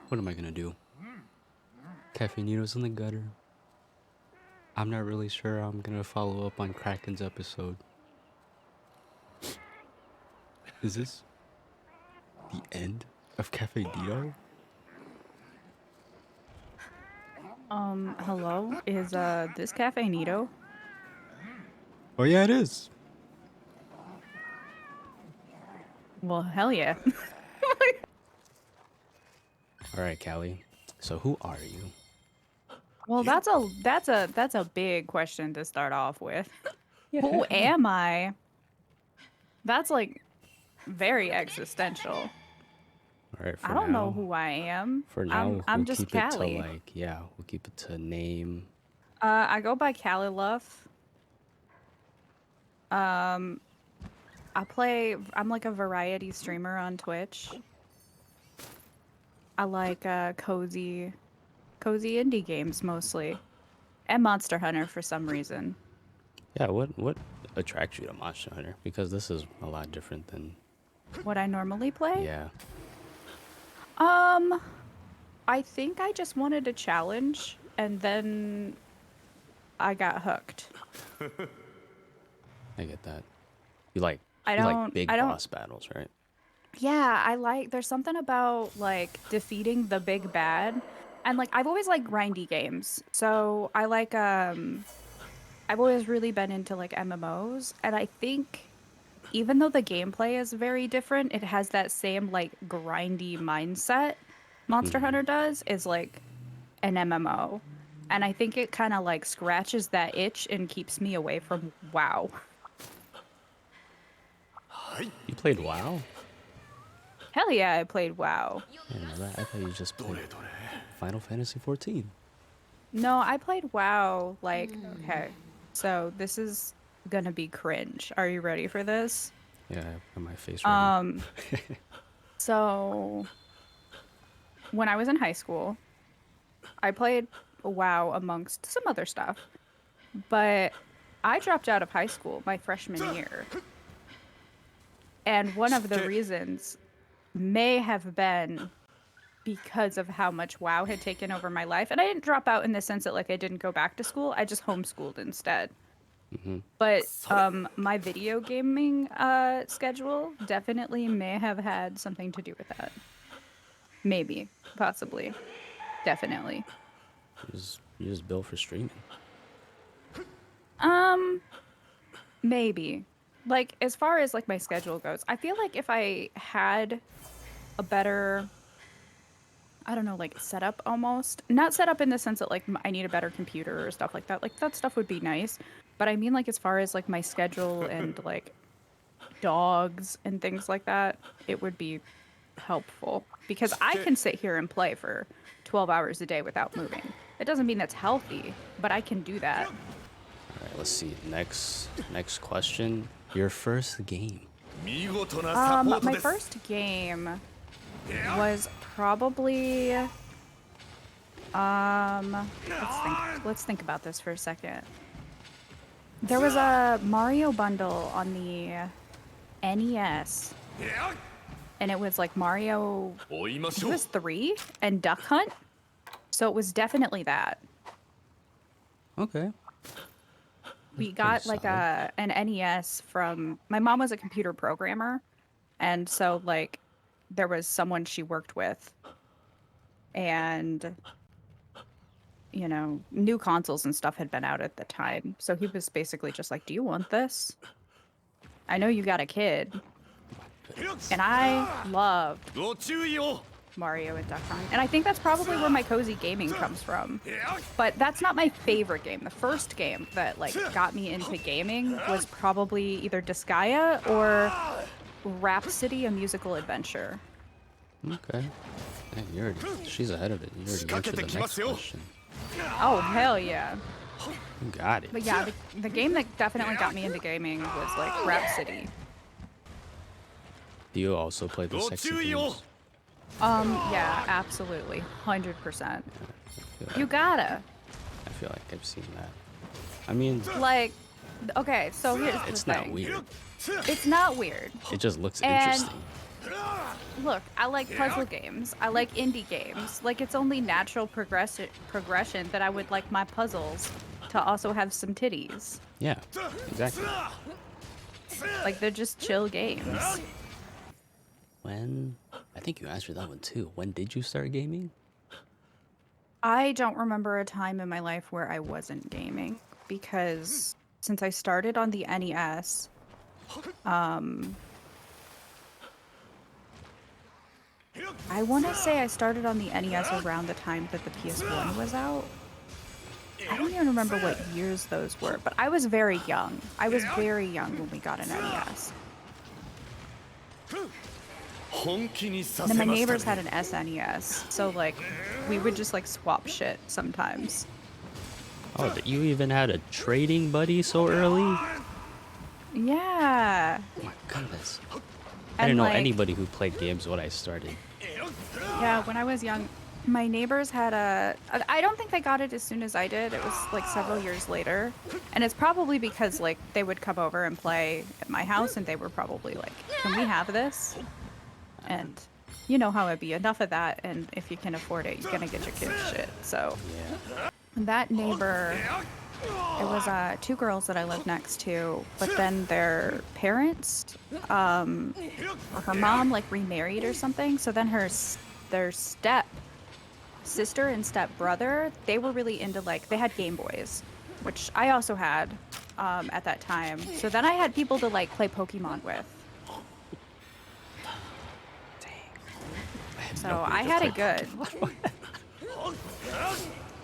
What am I gonna do? Cafe Neato's in the gutter. I'm not really sure I'm gonna follow up on Kraken's episode. Is this the end of Cafe Neato? Hello? Is this Cafe Neato? Oh yeah, it is. Well, hell yeah. All right, Callie. So who are you? Well, that's a big question to start off with. Who am I? That's like very existential. All right, I don't know who I am. for I'm now, I'm we'll just keep it to Callie. like, yeah, we'll keep it to name. I go by callehluff. Um, I'm like a variety streamer on Twitch. I like cozy indie games mostly, and Monster Hunter for some reason. Yeah, what attracts you to Monster Hunter? Because this is a lot different than, What I normally play? yeah. Um, I think I just wanted a challenge, and then I got hooked. I get that. You like I you like don't, big I don't, boss battles, right? yeah, there's something about like defeating the big bad. And like I've always liked grindy games. So I've always really been into like MMOs, and I think even though the gameplay is very different, it has that same like grindy mindset Monster Hunter does is like an MMO. And I think it kind of like scratches that itch and keeps me away from WoW. You played WoW? Hell yeah, I played WoW. I didn't know that. I thought you just played Final Fantasy 14. No, I played WoW like okay. So this is gonna be cringe. Are you ready for this? Yeah, I got my face ready. Um, so when I was in high school, I played WoW amongst some other stuff, but I dropped out of high school my freshman year. And one of the reasons may have been because of how much WoW had taken over my life. And I didn't drop out in the sense that like I didn't go back to school. I just homeschooled instead. But my video gaming schedule definitely may have had something to do with that. Maybe, possibly, definitely. You just built for streaming. Um, maybe. Like as far as like my schedule goes, I feel like if I had a better, I don't know, like setup almost. Not set up in the sense that like I need a better computer or stuff like that. Like that stuff would be nice. But I mean like as far as like my schedule and like dogs and things like that, it would be helpful because I can sit here and play for 12 hours a day without moving. It doesn't mean that's healthy, but I can do that. All right, let's see. Next question. Your first game. My first game was probably let's think about this for a second. There was a Mario bundle on the NES, and it was like Mario, it was 3 and Duck Hunt. So it was definitely that. Okay. We got like solid. an NES from my mom was a computer programmer, and so like there was someone she worked with, and you know, new consoles and stuff had been out at the time. So he was basically just like, "Do you want this? I know you got a kid." And I loved Mario and Duck Hunt. And I think that's probably where my cozy gaming comes from. But that's not my favorite game. The first game that like got me into gaming was probably either Disgaea or Rhapsody: A Musical Adventure. Okay. Man, she's ahead of it. You already answered the next question. Oh, hell yeah. You got it. But yeah, the game that definitely got me into gaming was like Rhapsody. Do you also play the sexy games? Yeah, absolutely. 100%. I feel You like, gotta. I feel like I've seen that. I mean, Like, okay, so here's the it's thing. not weird. It's not weird. It just looks And interesting. Look, I like puzzle games. I like indie games. Like, it's only natural progression that I would like my puzzles to also have some titties. Yeah, exactly. Like, they're just chill games. When? I think you answered that one too. When did you start gaming? I don't remember a time in my life where I wasn't gaming because since I started on the NES, I want to say I started on the NES around the time that the PS1 was out. I don't even remember what years those were, but I was very young. I was very young when we got an NES. And then my neighbors had an SNES, so like we would just like swap shit sometimes. Oh, you even had a trading buddy so early? Yeah. Oh my goodness. I And didn't know like, anybody who played games when I started. yeah, when I was young, my neighbors had a. I don't think they got it as soon as I did. It was like several years later. And it's probably because like they would come over and play at my house and they were probably like, can we have this? And you know how it'd be. Enough of that. And if you can afford it, you're going to get your kids shit. So Yeah. that neighbor, it was two girls that I lived next to, but then their parents, or her mom like remarried or something. So then their step sister and step brother, they were really into like, they had Game Boys, which I also had at that time. So then I had people to like play Pokemon with. Dang. So I had it good.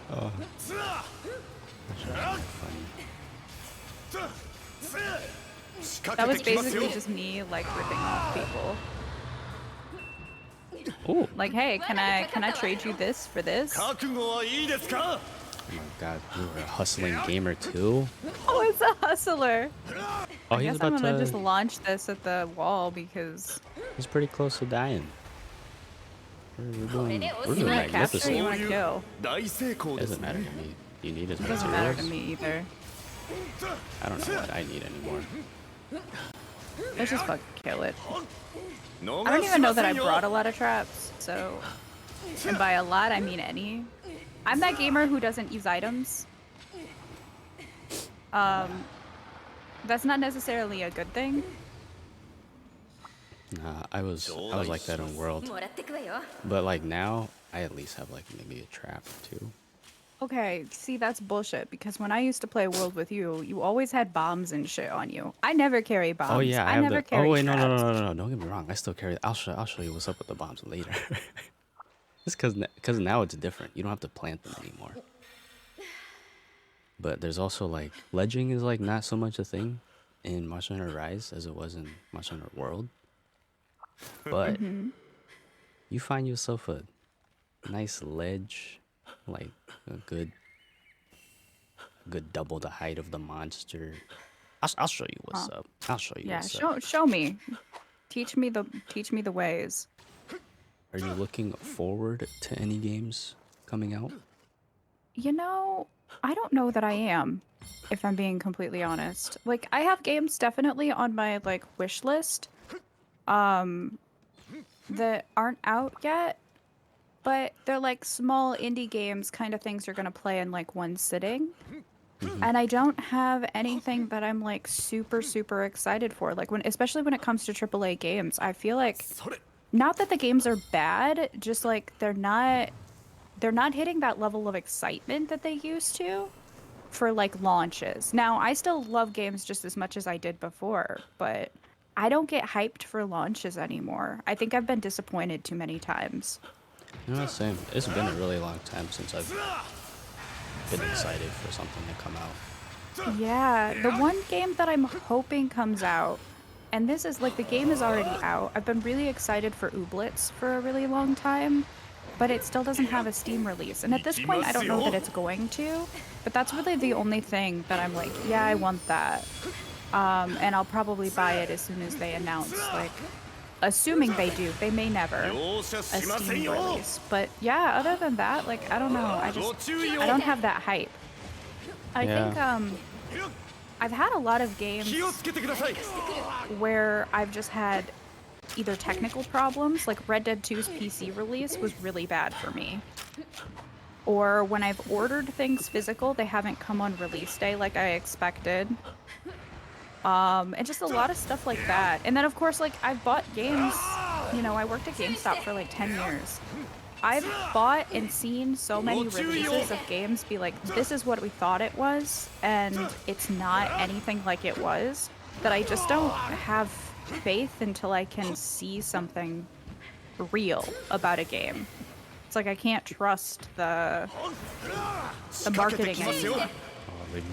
Oh. That was basically just me like ripping off people. Oh. Like, hey, can I trade you this for this? Oh my god, you were a hustling gamer too? Oh, it's a hustler. Oh, I he's guess I'm about gonna to. just launch this at the wall because He's pretty close to dying. We're doing you want to capture or you magnificent. want to kill. Doesn't matter to me. You need his It doesn't matter to materials? me either. I don't know what I need anymore. Let's just fucking kill it. I don't even know that I brought a lot of traps, so... And by a lot, I mean any. I'm that gamer who doesn't use items. That's not necessarily a good thing. Nah, I was like that in World. But like now, I at least have like maybe a trap or two. Okay, see, that's bullshit, because when I used to play World with you, you always had bombs and shit on you. I never carry bombs. Oh yeah, I I have never the. carry Oh wait, traps. no. Don't get me wrong. I still carry. I'll show you what's up with the bombs later. Just because now it's different. You don't have to plant them anymore. But there's also like ledging is like not so much a thing in Monster Hunter Rise as it was in Monster Hunter World. But you find yourself a nice ledge, like a good double the height of the monster. I'll show you what's up. I'll show you Yeah, what's up. show me. Teach me the ways. Are you looking forward to any games coming out? You know, I don't know that I am, if I'm being completely honest. Like, I have games definitely on my, like, wish list, that aren't out yet, but they're, like, small indie games, kind of things you're gonna play in, like, one sitting. And I don't have anything that I'm, like, super, super excited for. Like, especially when it comes to AAA games, I feel like, not that the games are bad, just, like, they're not hitting that level of excitement that they used to for like launches. Now, I still love games just as much as I did before, but I don't get hyped for launches anymore. I think I've been disappointed too many times. You know, same. It's been a really long time since I've been excited for something to come out. Yeah, the one game that I'm hoping comes out, and this is like the game is already out. I've been really excited for Ooblets for a really long time, but it still doesn't have a Steam release. And at this point, I don't know that it's going to, but that's really the only thing that I'm like, yeah, I want that. And I'll probably buy it as soon as they announce, like, assuming they do. They may never. A Steam release. But yeah, other than that, like, I don't know. I don't have that hype. I think, I've had a lot of games where I've just had either technical problems, like Red Dead 2's PC release was really bad for me. Or when I've ordered things physical, they haven't come on release day like I expected. And just a lot of stuff like that. And then of course, like I've bought games, you know, I worked at GameStop for like 10 years. I've bought and seen so many releases of games be like, this is what we thought it was, and it's not anything like it was, that I just don't have faith until I can see something real about a game. It's like I can't trust the marketing anymore.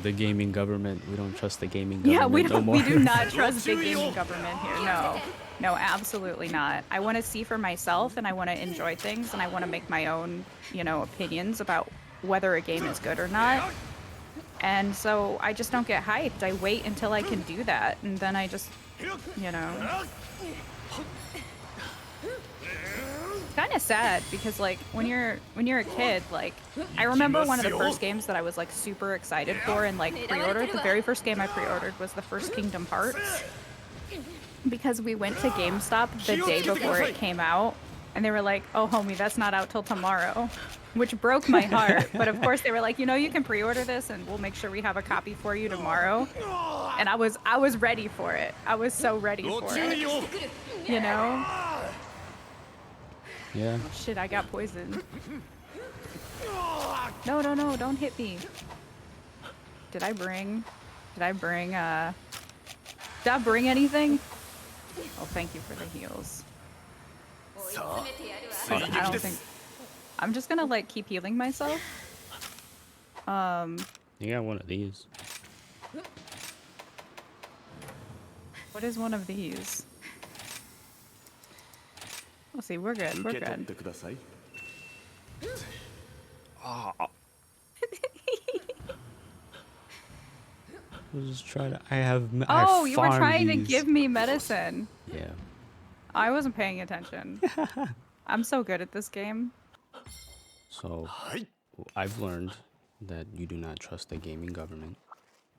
The gaming government. We don't trust the gaming Yeah, government no more. we do not trust the gaming government here. No. No, absolutely not. I want to see for myself, and I want to enjoy things, and I want to make my own, you know, opinions about whether a game is good or not. And so I just don't get hyped. I wait until I can do that, and then I just, you know. It's kind of sad because like when you're a kid, like I remember one of the first games that I was like super excited for and like pre-ordered. The very first game I pre-ordered was the first Kingdom Hearts. Because we went to GameStop the day before it came out, and they were like, "Oh, homie, that's not out till tomorrow," which broke my heart. But of course, they were like, "You know, you can pre-order this, and we'll make sure we have a copy for you tomorrow." And I was ready for it. I was so ready for it. You know? Yeah. Oh, shit, I got poisoned. No, no, no! Don't hit me. Did I bring anything? Oh, thank you for the heals. Hold on, I don't think... I'm just gonna, like, keep healing myself. You got one of these. What is one of these? Let's see, we're good, we're good. We'll just try to... I have Oh, you were trying to these. give me medicine. Yeah. I wasn't paying attention. I'm so good at this game. So, I've learned that you do not trust the gaming government.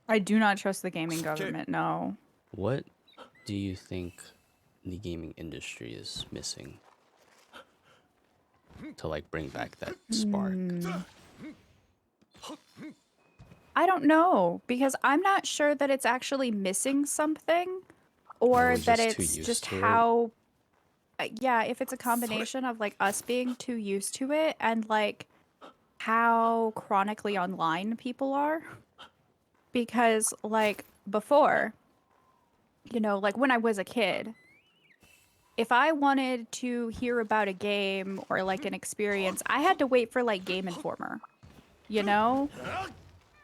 I do not trust the gaming government, no. What do you think the gaming industry is missing to like bring back that spark? I don't know, because I'm not sure that it's actually missing something, or that it's just how... Yeah, if it's a combination of like us being too used to it and like how chronically online people are. Because like before, you know, like when I was a kid, if I wanted to hear about a game or like an experience, I had to wait for like Game Informer, you know?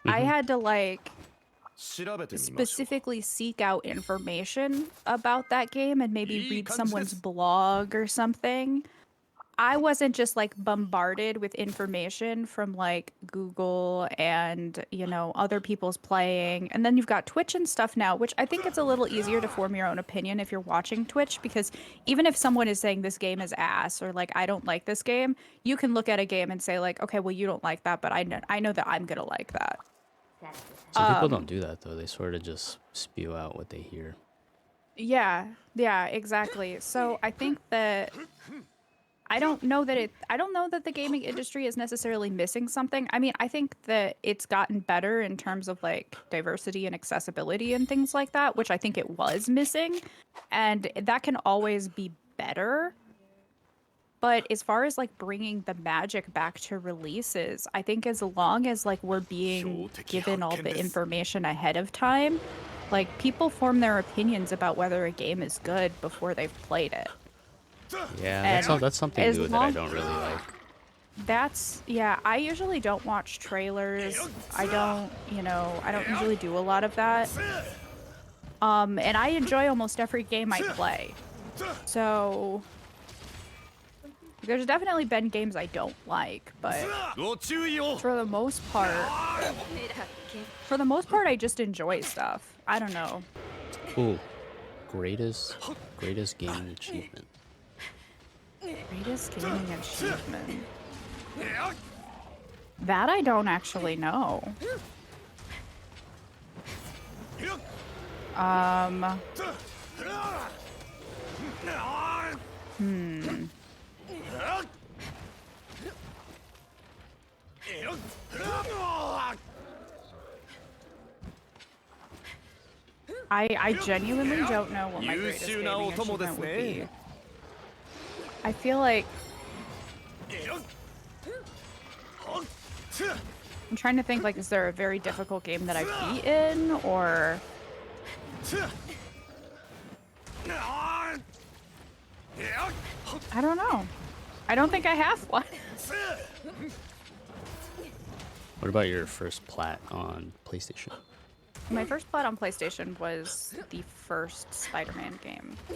I had to like specifically seek out information about that game and maybe read someone's blog or something. I wasn't just like bombarded with information from like Google and, you know, other people's playing. And then you've got Twitch and stuff now, which I think it's a little easier to form your own opinion if you're watching Twitch, because even if someone is saying this game is ass or like I don't like this game, you can look at a game and say like, okay, well, you don't like that, but I know that I'm gonna like that. Some people don't do that though. They sort of just spew out what they hear. Yeah, exactly. So I think that I don't know that the gaming industry is necessarily missing something. I mean, I think that it's gotten better in terms of like diversity and accessibility and things like that, which I think it was missing, and that can always be better. But as far as like bringing the magic back to releases, I think as long as like we're being given all the information ahead of time, like people form their opinions about whether a game is good before they've played it. Yeah, that's something new that I don't really like. I usually don't watch trailers. I don't usually do a lot of that. And I enjoy almost every game I play. So there's definitely been games I don't like, but for the most part, I just enjoy stuff. I don't know. Ooh, greatest gaming achievement. Greatest gaming achievement. That I don't actually know. Hmm. I genuinely don't know what my greatest gaming achievement would be. I feel like I'm trying to think, like, is there a very difficult game that I've beaten, or I don't know. I don't think I have one. What about your first plat on PlayStation? My first plat on PlayStation was the first Spider-Man game. I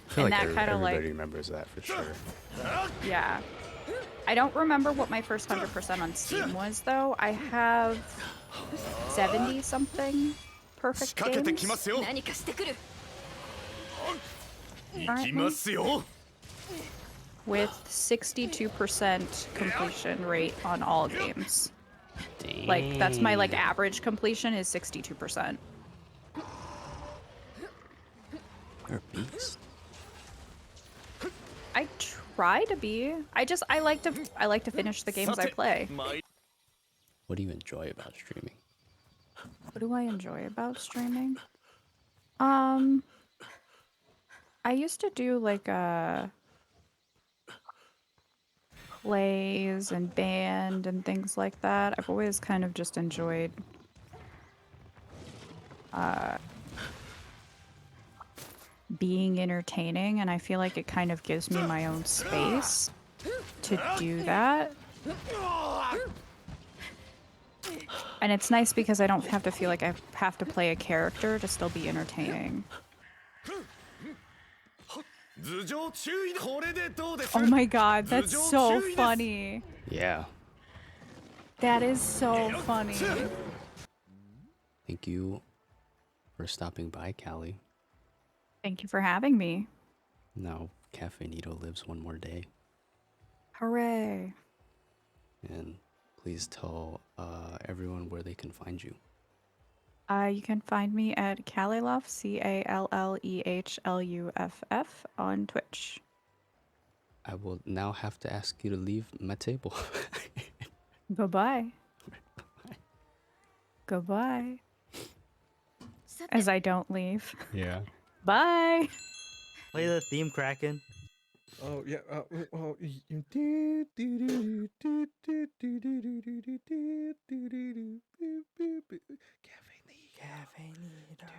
feel And like that kind of everybody like, remembers that for sure. yeah. I don't remember what my first 100% on Steam was, though. I have 70 something perfect games currently, with 62% completion rate on all games. Dang. Like, that's my like average completion is 62%. You're a beast. I try to be. I like to finish the games I play. What do you enjoy about streaming? What do I enjoy about streaming? I used to do like plays and band and things like that. I've always kind of just enjoyed being entertaining, and I feel like it kind of gives me my own space to do that. And it's nice because I don't have to feel like I have to play a character to still be entertaining. Oh my god, that's so funny. Yeah. That is so funny. Thank you for stopping by, Callie. Thank you for having me. Now, Cafe Neato lives one more day. Hooray. And please tell everyone where they can find you. You can find me at callehluff, callehluff on Twitch. I will now have to ask you to leave my table. Goodbye. Goodbye. As I don't leave. Yeah. Bye. Play the theme, Kraken. Oh yeah. Cafe Neato.